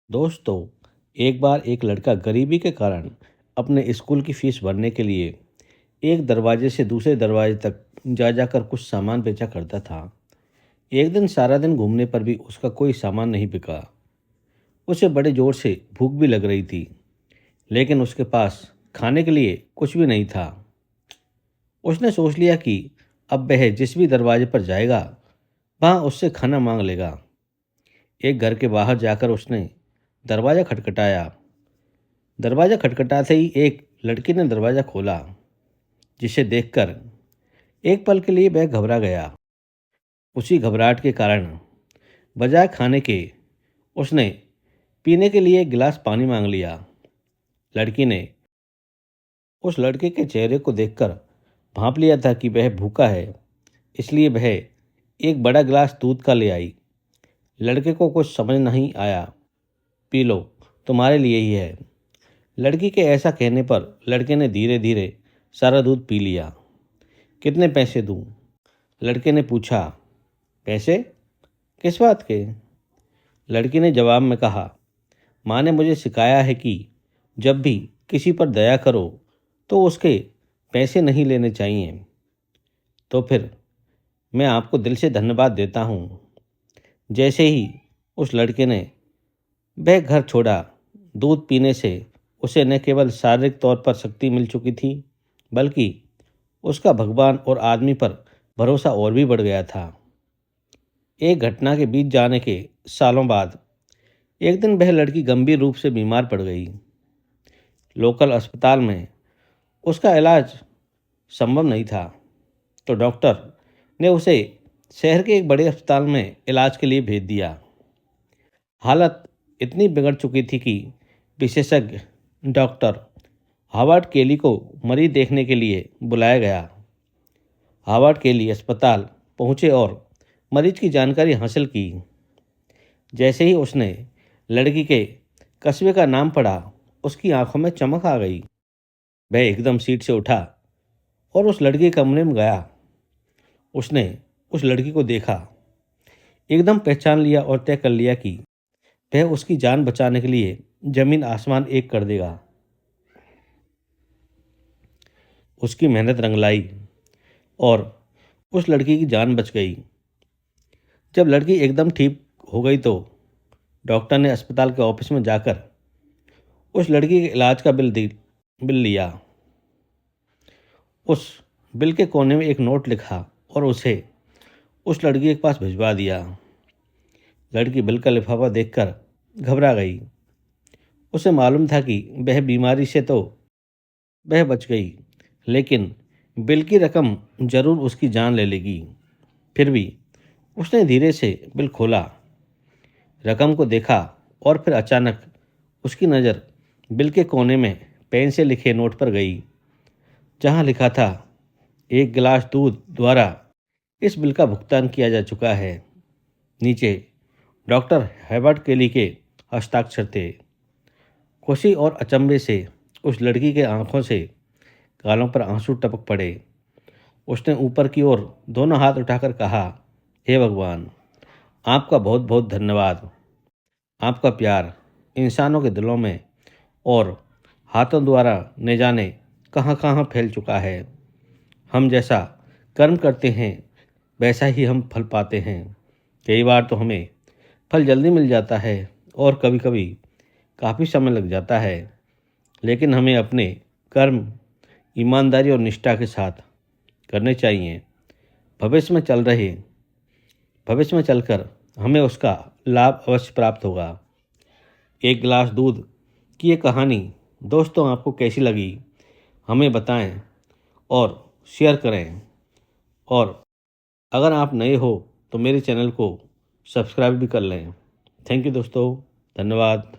दोस्तों, एक बार एक लड़का गरीबी के कारण अपने स्कूल की फीस भरने के लिए एक दरवाजे से दूसरे दरवाजे तक जा जाकर कुछ सामान बेचा करता था। एक दिन सारा दिन घूमने पर भी उसका कोई सामान नहीं बिका। उसे बड़े जोर से भूख भी लग रही थी, लेकिन उसके पास खाने के लिए कुछ भी नहीं था। उसने सोच लिया कि अब वह जिस भी दरवाजे पर जाएगा, वहाँ उससे खाना मांग लेगा। एक घर के बाहर जाकर उसने दरवाज़ा खटखटाया। दरवाज़ा खटखटाते ही एक लड़की ने दरवाज़ा खोला, जिसे देखकर एक पल के लिए वह घबरा गया। उसी घबराहट के कारण बजाय खाने के उसने पीने के लिए एक गिलास पानी मांग लिया। लड़की ने उस लड़के के चेहरे को देखकर भांप लिया था कि वह भूखा है, इसलिए वह एक बड़ा गिलास दूध का ले आई। लड़के को कुछ समझ नहीं आया। पी लो, तुम्हारे लिए ही है। लड़की के ऐसा कहने पर लड़के ने धीरे धीरे सारा दूध पी लिया। कितने पैसे दूं? लड़के ने पूछा। पैसे? किस बात के? लड़की ने जवाब में कहा, माँ ने मुझे सिखाया है कि जब भी किसी पर दया करो तो उसके पैसे नहीं लेने चाहिए। तो फिर मैं आपको दिल से धन्यवाद देता हूँ। जैसे ही उस लड़के ने वह घर छोड़ा, दूध पीने से उसे न केवल शारीरिक तौर पर शक्ति मिल चुकी थी, बल्कि उसका भगवान और आदमी पर भरोसा और भी बढ़ गया था। एक घटना के बीत जाने के सालों बाद एक दिन वह लड़की गंभीर रूप से बीमार पड़ गई। लोकल अस्पताल में उसका इलाज संभव नहीं था, तो डॉक्टर ने उसे शहर के एक बड़े अस्पताल में इलाज के लिए भेज दिया। हालत इतनी बिगड़ चुकी थी कि विशेषज्ञ डॉक्टर हावर्ड केली को मरीज देखने के लिए बुलाया गया। हावर्ड केली अस्पताल पहुंचे और मरीज की जानकारी हासिल की। जैसे ही उसने लड़की के कस्बे का नाम पढ़ा, उसकी आंखों में चमक आ गई। वह एकदम सीट से उठा और उस लड़की के कमरे में गया। उसने उस लड़की को देखा, एकदम पहचान लिया और तय कर लिया कि वह उसकी जान बचाने के लिए जमीन आसमान एक कर देगा। उसकी मेहनत रंग लाई और उस लड़की की जान बच गई। जब लड़की एकदम ठीक हो गई तो डॉक्टर ने अस्पताल के ऑफिस में जाकर उस लड़की के इलाज का बिल लिया। उस बिल के कोने में एक नोट लिखा और उसे उस लड़की के पास भिजवा दिया। लड़की बिल का लिफाफा देखकर घबरा गई। उसे मालूम था कि वह बीमारी से तो वह बच गई, लेकिन बिल की रकम जरूर उसकी जान ले लेगी। फिर भी उसने धीरे से बिल खोला, रकम को देखा और फिर अचानक उसकी नज़र बिल के कोने में पेन से लिखे नोट पर गई, जहाँ लिखा था, एक गिलास दूध द्वारा इस बिल का भुगतान किया जा चुका है। नीचे डॉक्टर हेवर्ड केली के हस्ताक्षर थे। खुशी और अचंभे से उस लड़की के आंखों से गालों पर आंसू टपक पड़े। उसने ऊपर की ओर दोनों हाथ उठाकर कहा, हे भगवान, आपका बहुत बहुत धन्यवाद। आपका प्यार इंसानों के दिलों में और हाथों द्वारा न जाने कहाँ कहाँ फैल चुका है। हम जैसा कर्म करते हैं वैसा ही हम फल पाते हैं। कई बार तो हमें फल जल्दी मिल जाता है और कभी कभी काफ़ी समय लग जाता है, लेकिन हमें अपने कर्म ईमानदारी और निष्ठा के साथ करने चाहिए। भविष्य में भविष्य में चलकर हमें उसका लाभ अवश्य प्राप्त होगा। एक गिलास दूध की ये कहानी दोस्तों आपको कैसी लगी, हमें बताएं और शेयर करें। और अगर आप नए हो तो मेरे चैनल को सब्सक्राइब भी कर लें। थैंक यू दोस्तों, धन्यवाद।